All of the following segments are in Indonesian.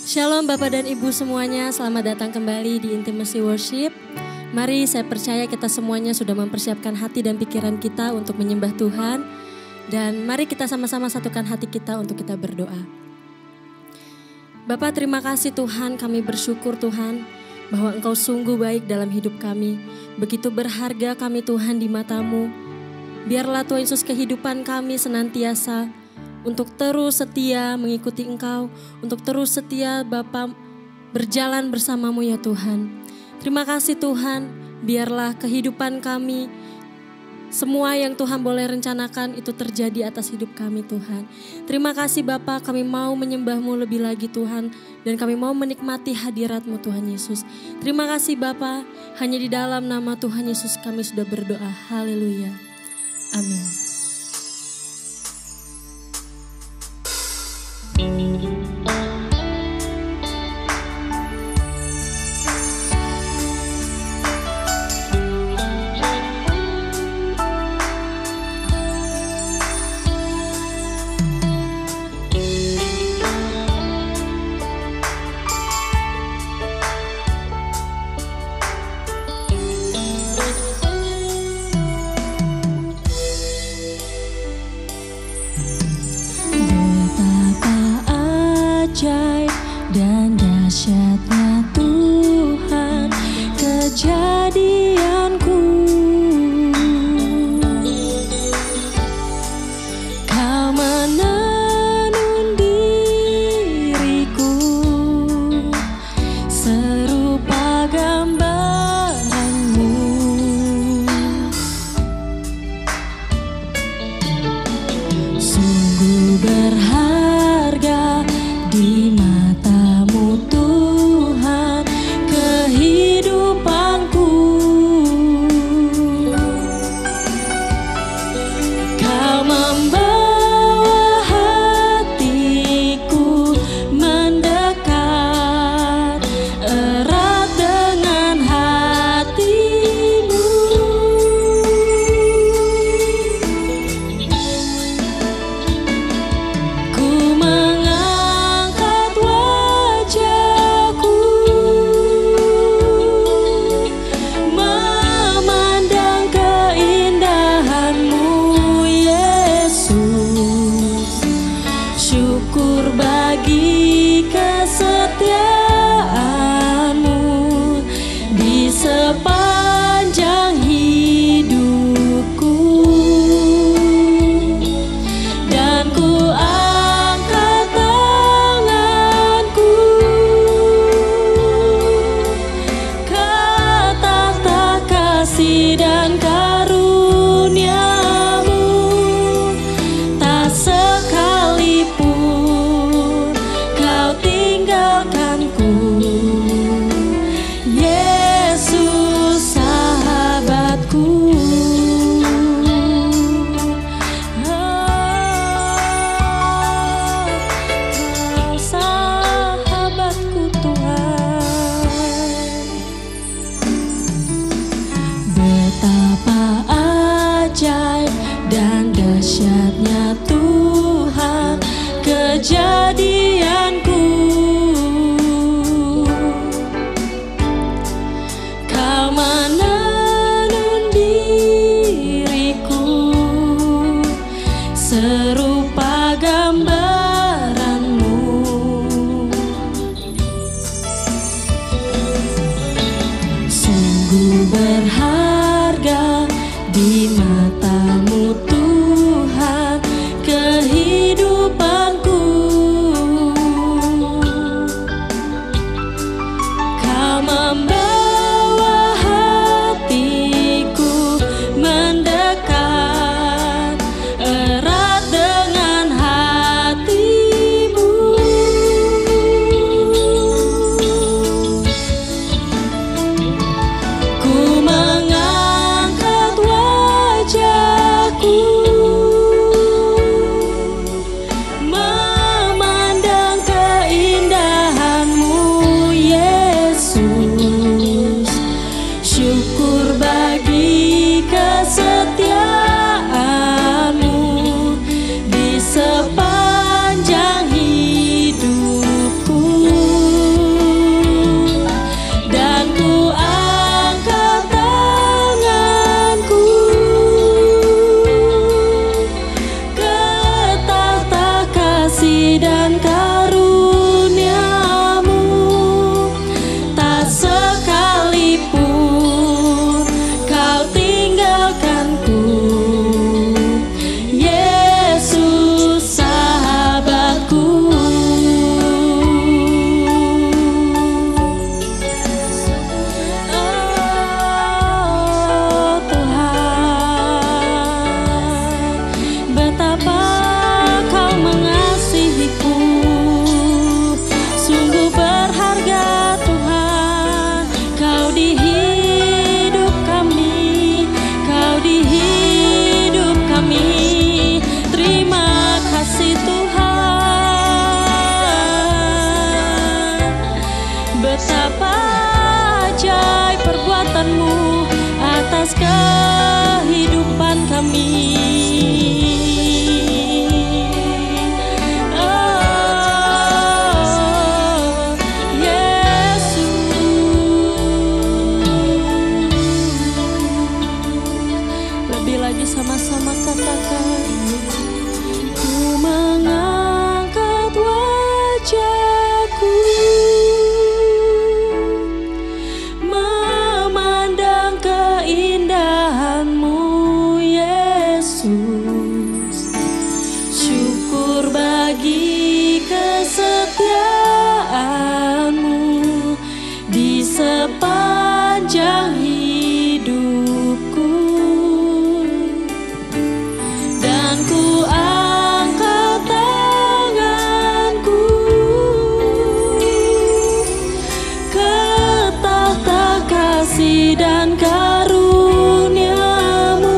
Shalom Bapak dan Ibu semuanya, selamat datang kembali di Intimacy Worship. Mari, saya percaya kita semuanya sudah mempersiapkan hati dan pikiran kita untuk menyembah Tuhan. Dan mari kita sama-sama satukan hati kita untuk kita berdoa. Bapak, terima kasih Tuhan, kami bersyukur Tuhan bahwa Engkau sungguh baik dalam hidup kami. Begitu berharga kami Tuhan di mata-Mu. Biarlah Tuhan Yesus kehidupan kami senantiasa untuk terus setia mengikuti Engkau, untuk terus setia Bapa berjalan bersama-Mu ya Tuhan. Terima kasih Tuhan, biarlah kehidupan kami, semua yang Tuhan boleh rencanakan itu terjadi atas hidup kami Tuhan. Terima kasih Bapa, kami mau menyembah-Mu lebih lagi Tuhan, dan kami mau menikmati hadirat-Mu Tuhan Yesus. Terima kasih Bapa, hanya di dalam nama Tuhan Yesus kami sudah berdoa. Haleluya. Amin. Dan dahsyatnya Tuhan kejadianku, Kau menenun diriku serupa gambaran-Mu. Sungguh berharga di mata-Mu Tuhan kehidupanku. Kau membawa hatiku mendekat erat dengan hati-Mu. Ku mengangkat wajahku memandang keindahan-Mu Yesus. Syukur bagi kesetiaan-Mu di sepanjang hidupku. Dan ku angkat tanganku, kata kasih dan karunia-Mu, tak sekalipun Kau tinggalkanku. Yesus sahabatku. Kau sahabatku Tuhan. Betapa ajaib dan dahsyatnya Tuhan kejadianku. Kau menenun diriku serupa gambaran-Mu. Sungguh berharga di mata-Mu Tuhan kehidupanku. Kau membawa hatiku mendekat erat dengan hati-Mu. Ku mengangkat wajahku Engkau di hidup kami. Terima kasih Tuhan. Betapa ajaib perbuatan-Mu atas kehidupan kami. Sama-sama katakan, ku mengangkat wajahku, memandang keindahan-Mu Yesus. Syukur bagi kesetiaan-Mu di sepanjang hidupku. Ku angkat tanganku ke tahta kasih dan karunia-Mu.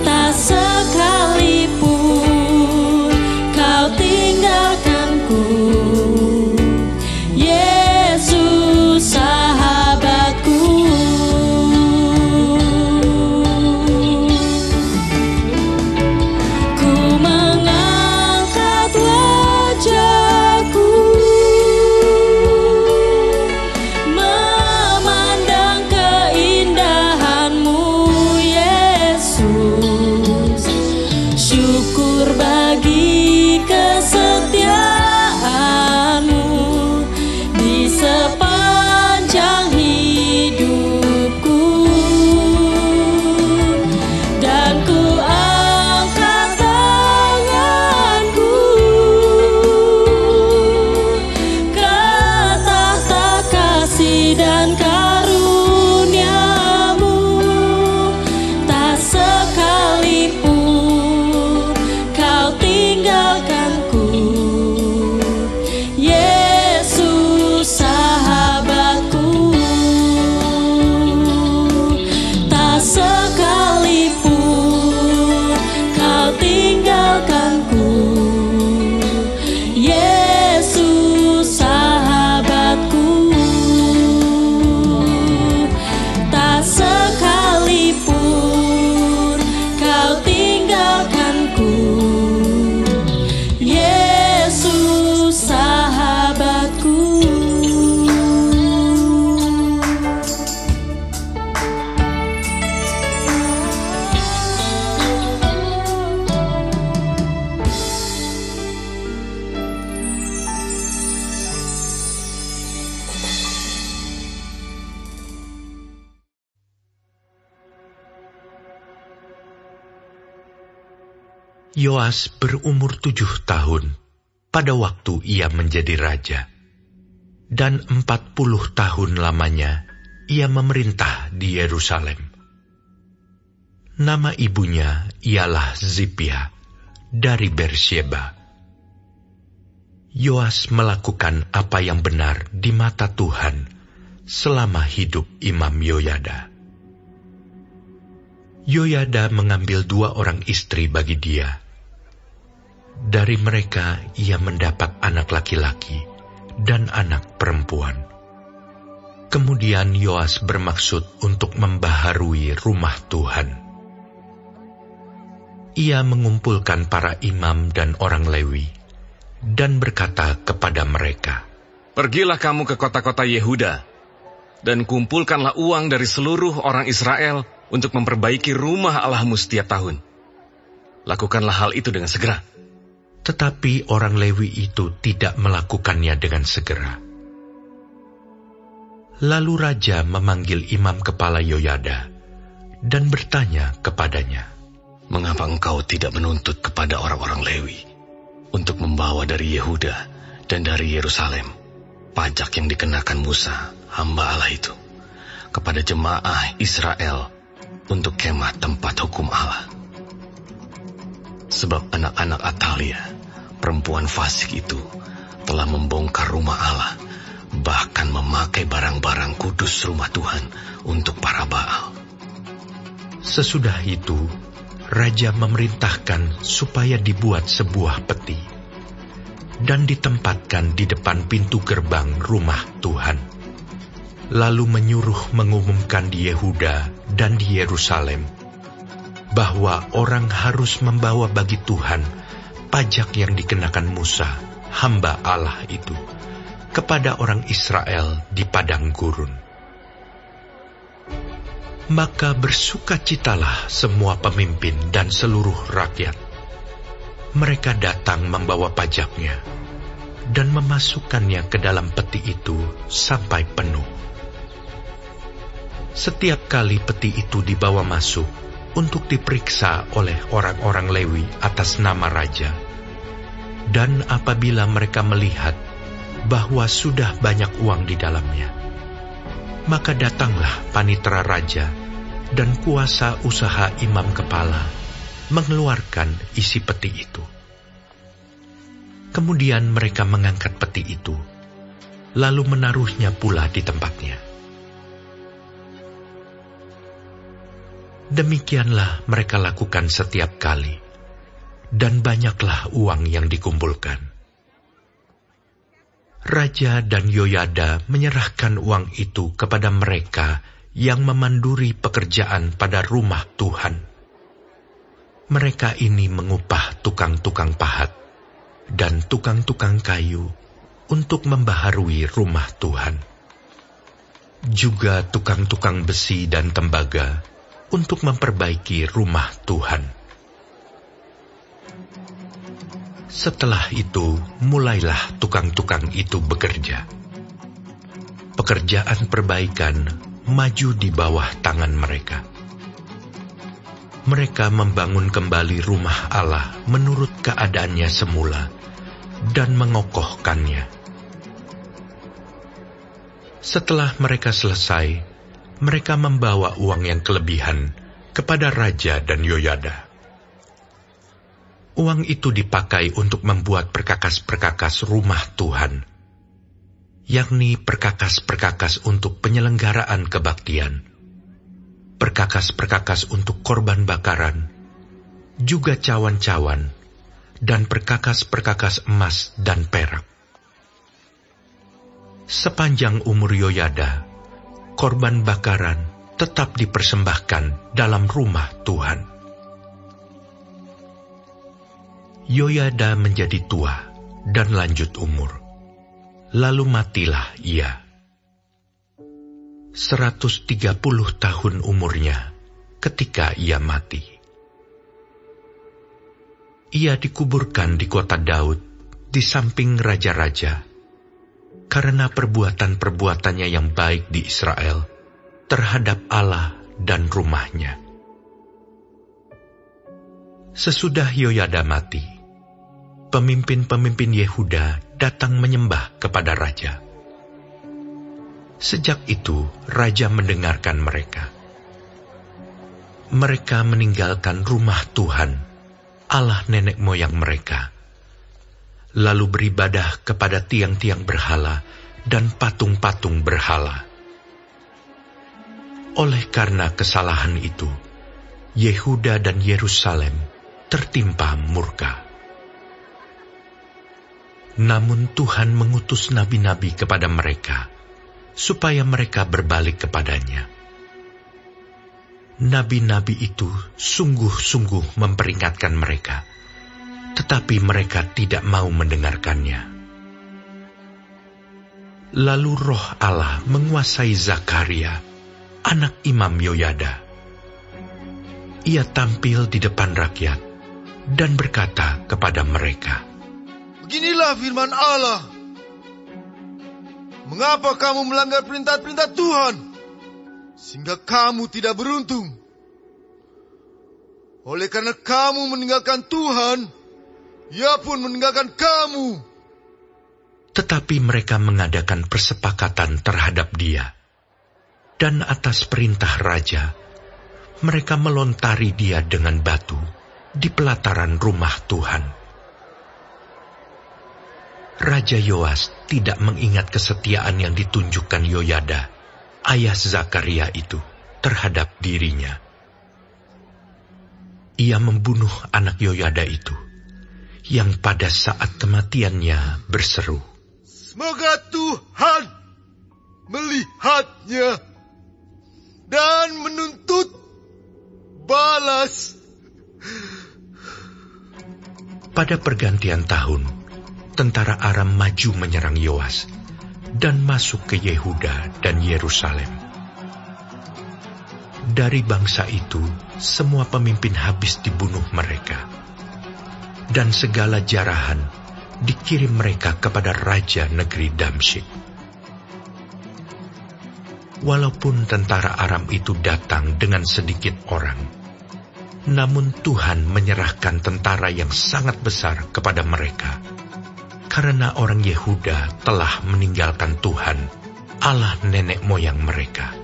Tak sekalipun Kau tinggalkanku, Yesus sahabatku. Yoas berumur 7 tahun pada waktu ia menjadi raja, dan 40 tahun lamanya ia memerintah di Yerusalem. Nama ibunya ialah Zipia dari Bersyeba. Yoas melakukan apa yang benar di mata Tuhan selama hidup Imam Yoyada. Yoyada mengambil 2 orang istri bagi dia. Dari mereka ia mendapat anak laki-laki dan anak perempuan. Kemudian Yoas bermaksud untuk membaharui rumah Tuhan. Ia mengumpulkan para imam dan orang Lewi dan berkata kepada mereka, "Pergilah kamu ke kota-kota Yehuda dan kumpulkanlah uang dari seluruh orang Israel untuk memperbaiki rumah Allahmu setiap tahun. Lakukanlah hal itu dengan segera." Tetapi orang Lewi itu tidak melakukannya dengan segera. Lalu raja memanggil imam kepala Yoyada dan bertanya kepadanya, "Mengapa engkau tidak menuntut kepada orang-orang Lewi untuk membawa dari Yehuda dan dari Yerusalem pajak yang dikenakan Musa, hamba Allah itu, kepada jemaah Israel untuk kemah tempat hukum Allah? Sebab anak-anak Atalia, perempuan fasik itu, telah membongkar rumah Allah, bahkan memakai barang-barang kudus rumah Tuhan untuk para Baal. Sesudah itu, raja memerintahkan supaya dibuat sebuah peti dan ditempatkan di depan pintu gerbang rumah Tuhan. Lalu menyuruh mengumumkan di Yehuda dan di Yerusalem bahwa orang harus membawa bagi Tuhan pajak yang dikenakan Musa, hamba Allah itu, kepada orang Israel di padang gurun. Maka bersukacitalah semua pemimpin dan seluruh rakyat. Mereka datang membawa pajaknya dan memasukkannya ke dalam peti itu sampai penuh. Setiap kali peti itu dibawa masuk untuk diperiksa oleh orang-orang Lewi atas nama raja, dan apabila mereka melihat bahwa sudah banyak uang di dalamnya, maka datanglah panitera raja dan kuasa usaha imam kepala mengeluarkan isi peti itu. Kemudian mereka mengangkat peti itu, lalu menaruhnya pula di tempatnya. Demikianlah mereka lakukan setiap kali, dan banyaklah uang yang dikumpulkan. Raja dan Yoyada menyerahkan uang itu kepada mereka yang memanduri pekerjaan pada rumah Tuhan. Mereka ini mengupah tukang-tukang pahat dan tukang-tukang kayu untuk membaharui rumah Tuhan. Juga tukang-tukang besi dan tembaga untuk memperbaiki rumah Tuhan. Setelah itu, mulailah tukang-tukang itu bekerja. Pekerjaan perbaikan maju di bawah tangan mereka. Mereka membangun kembali rumah Allah menurut keadaannya semula dan mengokohkannya. Setelah mereka selesai, mereka membawa uang yang kelebihan kepada Raja dan Yoyada. Uang itu dipakai untuk membuat perkakas-perkakas rumah Tuhan, yakni perkakas-perkakas untuk penyelenggaraan kebaktian, perkakas-perkakas untuk korban bakaran, juga cawan-cawan, dan perkakas-perkakas emas dan perak. Sepanjang umur Yoyada, korban bakaran tetap dipersembahkan dalam rumah Tuhan. Yoyada menjadi tua dan lanjut umur, lalu matilah ia. 130 tahun umurnya ketika ia mati. Ia dikuburkan di kota Daud di samping raja-raja, karena perbuatan-perbuatannya yang baik di Israel terhadap Allah dan rumahnya. Sesudah Yoyada mati, pemimpin-pemimpin Yehuda datang menyembah kepada raja. Sejak itu, raja mendengarkan mereka. Mereka meninggalkan rumah Tuhan, Allah nenek moyang mereka, lalu beribadah kepada tiang-tiang berhala dan patung-patung berhala. Oleh karena kesalahan itu, Yehuda dan Yerusalem tertimpa murka. Namun Tuhan mengutus nabi-nabi kepada mereka, supaya mereka berbalik kepadanya. Nabi-nabi itu sungguh-sungguh memperingatkan mereka, tetapi mereka tidak mau mendengarkannya. Lalu roh Allah menguasai Zakaria, anak Imam Yoyada. Ia tampil di depan rakyat dan berkata kepada mereka, "Beginilah firman Allah. Mengapa kamu melanggar perintah-perintah Tuhan, sehingga kamu tidak beruntung? Oleh karena kamu meninggalkan Tuhan, Ia pun meninggalkan kamu." Tetapi mereka mengadakan persepakatan terhadap dia, dan atas perintah raja, mereka melontari dia dengan batu di pelataran rumah Tuhan. Raja Yoas tidak mengingat kesetiaan yang ditunjukkan Yoyada, ayah Zakaria itu, terhadap dirinya. ia membunuh anak Yoyada itu, yang pada saat kematiannya berseru, "Semoga Tuhan melihatnya dan menuntut balas." Pada pergantian tahun, tentara Aram maju menyerang Yoas dan masuk ke Yehuda dan Yerusalem. Dari bangsa itu, semua pemimpin habis dibunuh mereka, dan segala jarahan dikirim mereka kepada raja negeri Damsyik. Walaupun tentara Aram itu datang dengan sedikit orang, namun Tuhan menyerahkan tentara yang sangat besar kepada mereka, karena orang Yehuda telah meninggalkan Tuhan, Allah nenek moyang mereka.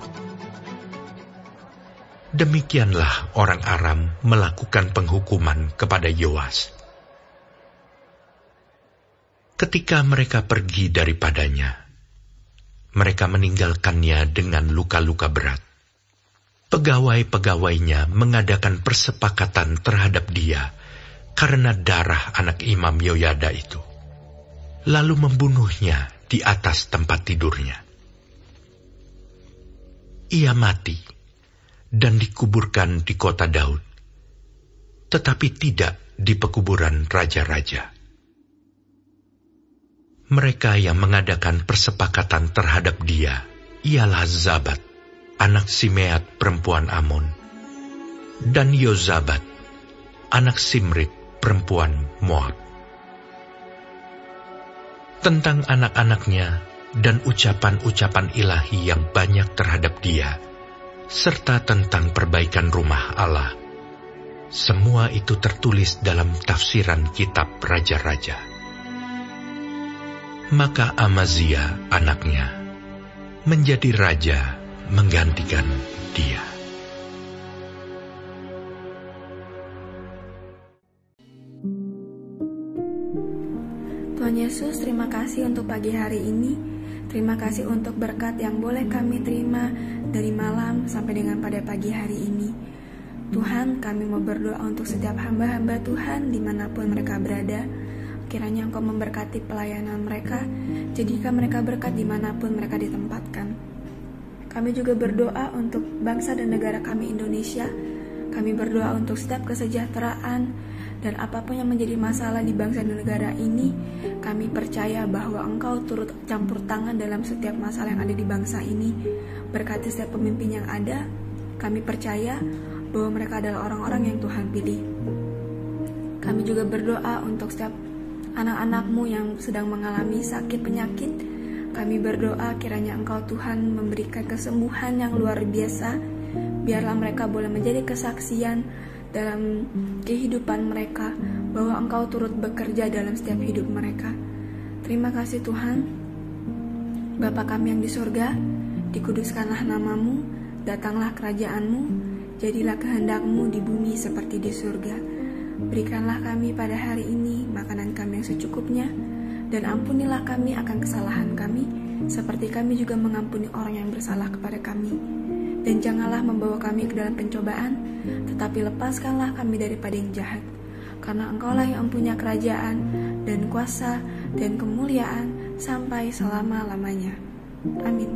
Demikianlah orang Aram melakukan penghukuman kepada Yoas. Ketika mereka pergi daripadanya, mereka meninggalkannya dengan luka-luka berat. Pegawai-pegawainya mengadakan persepakatan terhadap dia karena darah anak Imam Yoyada itu, lalu membunuhnya di atas tempat tidurnya. Ia mati dan dikuburkan di kota Daud, tetapi tidak di pekuburan raja-raja. Mereka yang mengadakan persepakatan terhadap dia ialah Zabat, anak Simeat perempuan Amon, dan Yozabat, anak Simrit perempuan Moab. Tentang anak-anaknya dan ucapan-ucapan ilahi yang banyak terhadap dia, serta tentang perbaikan rumah Allah, semua itu tertulis dalam tafsiran kitab Raja-Raja. Maka Amazia anaknya menjadi raja menggantikan dia. Tuhan Yesus, terima kasih untuk pagi hari ini. Terima kasih untuk berkat yang boleh kami terima dari malam sampai dengan pada pagi hari ini. Tuhan, kami mau berdoa untuk setiap hamba-hamba Tuhan dimanapun mereka berada. Kiranya Engkau memberkati pelayanan mereka, jadikan mereka berkat dimanapun mereka ditempatkan. Kami juga berdoa untuk bangsa dan negara kami Indonesia. Kami berdoa untuk setiap kesejahteraan dan apapun yang menjadi masalah di bangsa dan negara ini. Kami percaya bahwa Engkau turut campur tangan dalam setiap masalah yang ada di bangsa ini. Berkati setiap pemimpin yang ada. Kami percaya bahwa mereka adalah orang-orang yang Tuhan pilih. Kami juga berdoa untuk setiap anak-anak-Mu yang sedang mengalami sakit penyakit. Kami berdoa kiranya Engkau Tuhan memberikan kesembuhan yang luar biasa. Biarlah mereka boleh menjadi kesaksian dalam kehidupan mereka bahwa Engkau turut bekerja dalam setiap hidup mereka. Terima kasih Tuhan. Bapa kami yang di surga, dikuduskanlah nama-Mu, datanglah kerajaan-Mu, jadilah kehendak-Mu di bumi seperti di surga. Berikanlah kami pada hari ini makanan kami yang secukupnya, dan ampunilah kami akan kesalahan kami, seperti kami juga mengampuni orang yang bersalah kepada kami. Dan janganlah membawa kami ke dalam pencobaan, tetapi lepaskanlah kami daripada yang jahat. Karena Engkaulah yang punya kerajaan, dan kuasa, dan kemuliaan, sampai selama-lamanya. Amin.